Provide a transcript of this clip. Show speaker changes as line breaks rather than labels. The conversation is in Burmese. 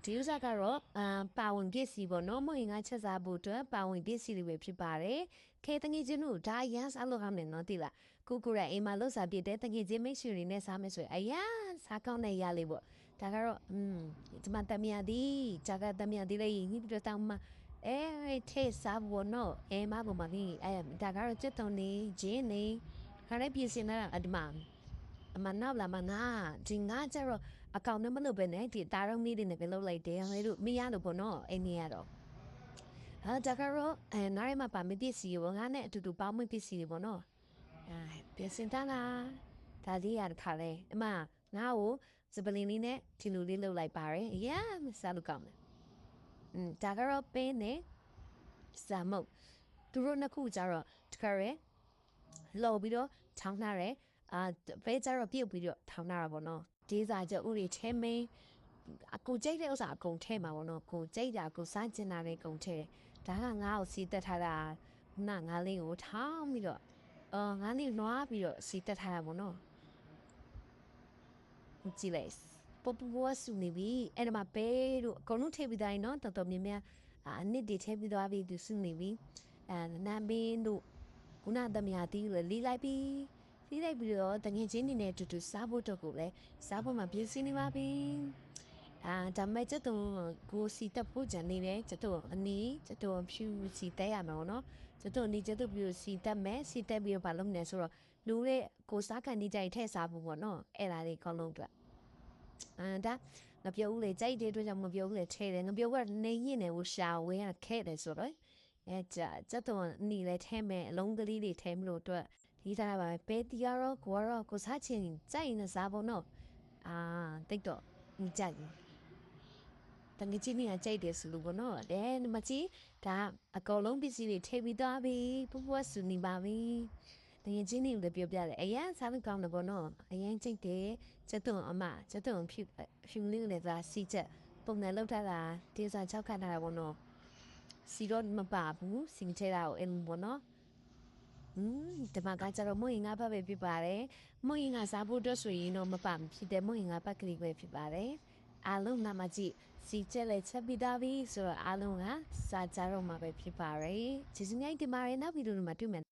ဒီဥစားကတော့ပါဝင်ပစ္စည်းပေါ့နော်မဟုတ်ရင်ငါချက်စားဖို့အတွက်ပါဝင်ပစ္စည်းတွေပဲဖြစ်ပါတယ်ခဲတငယ်ချင်းတို့ဒါရန်စားလို့ကောင်းတယ်နော်တိလားကိုကိုရအိမ်မှာလှုပ်စားပြတဲ့တငယ်ချင်းမိတ်ဆွေတွေနဲ့စားမယ်ဆိုရင်အရန်စားကောင်းတဲ့ရလေးပေါ့ဒါကတော့ဒီမှာတမယာဒီဂျာကတမယာဒီလေးညိပြတောင်းမှာထဲစားဖို့နော်မဘမကြီးဒါကတော့ချက်တုံနေဂျင်းနေခါလေးပြင်စင်လာအဒီမှာအမနာလာမနာဒီငါကျတော့အကောင့်နဲ့မလုပ်ပဲနဲ့ဒီတာရုံမီးတွေနဲ့ပဲလုပ်လိုက်တယ်ဟဲ့တို့မရလို့ပေါ့နော်အိမ်နေရတော့ဒါကတော့နားရမှာပါမပစ္စည်းဘောငါနဲ့အတူတူပေါင်းမပစ္စည်းတွေပေါ့နော်ပြင်စင်တာလားဒါလေးရတခါလဲအမငါ့ကိုစပလင်းလေးနဲ့ဒီလိုလေးလုပ်လိုက်ပါတယ်အရာမစားလို့ကောင်းတယ်ဒါကတော့ပင်းနဲ့စာမုတ်သူတို့နှစ်ခုကြတော့တခါရဲလော်ပြီးတော့ထောင်းထားတယ်ပဲကြတော့ပြုတ်ပြီးတော့ထောင်းထားတာပေါ့နော်ဒီစားချက်ဥတွေထဲမင်းအကူကြိတ်တဲ့ဥစ္စာအကုန်ထဲမှာပေါ့နော်ကိုကြိတ်တာကိုစားကျင်တာတွေကုန်ထဲဒါကငါ့ကိုစီတက်ထားတာငါလေးကိုထောင်းပြီးတော့ငါလေးနွားပြီးတော့စီတက်ထားတာပေါ့နော်ကြည့်လိုက်ပပဝဆူနေပြီအဲ့ဒါမှပဲတို့အကုန်လုံးထည့်ပြီးတိုင်းနော်တော်တော်များများအနစ်တွေထည့်ပြီးသွားပြီးသူစုနေပြီနမ်ဘင်းတို့ခုနသမယာတီးလေလေးလိုက်ပြီးပြီးတော့တငယ်ချင်းနေနဲ့တူတူစားဖို့တော့ကိုလည်းစားဖို့မှပြင်ဆင်နေပါပြီဒါမဲ့ကျတော့ကိုစီတက်ဖို့ကြံနေတယ်ကျတော့အနီးကျတော့ဖြူစီတက်ရမှာနော်ကျတော့နေကျတော့ပြီးစီတက်မယ်စီတက်ပြီးတော့ဘာလုပ်နေဆိုတော့လူရဲ့ကိုစားခံနေကြိုက်ထည့်စားဖို့ပေါ့နော်အဲ့ဒါလေးကောင်းလုံးအတွက်ဒါငါပြောဦးလေကြိုက်တဲ့အတွက်ကြောင့်မပြောဦးလေထဲတယ်ငါပြောကနေရင်နေကိုရှာဝဲရခဲ့တယ်ဆိုတော့ကျတော့နေလေထဲမဲ့အလုံးကလေးတွေထဲမလို့အတွက်ဒီစားပါပဲတီယာရောကိုစားချင်ကြိုက်နေစားဖို့နော်တိတ်တော့ကြိုက်တငယ်ချင်းကြီးကကြိုက်တယ်ဆိုလို့ပေါ့နော်မကြီးဒါအကောင်လုံးပစ္စည်းတွေထည့်ပြီးသွားပြီပူပူဆူနေပါပြီတငယ်ချင်းကြီးလည်းပြောပြတယ်အရန်စားလို့ကောင်းတယ်ပေါ့နော်အရန်ကြိတ်တယ်ကျတော့အမကျတော့ဖြူလေးလည်းသာစီချက်ပုံနဲ့လောက်ထားတာတေးစား6ခတ်ထားတာပေါ့နော်စီတော့မပါဘူးစင်ချေတာကိုအင်းပေါ့နော်ဒီမှာကကြတော့မွေငါဘက်ပဲဖြစ်ပါတယ်မွေငါစားဖို့အတွက်ဆိုရင်တော့မပါဖြစ်တယ်မွေငါဘက်ကလေးပဲဖြစ်ပါတယ်အားလုံးနာမကြည့်စီချက်လက်ချက်ပြီးသားပြီဆိုတော့အားလုံးကစားကြတော့မှာပဲဖြစ်ပါတယ်ကျေးဇူးများတင်ပါတယ်နောက်ဗီဒီယိုမှာတွေ့မယ်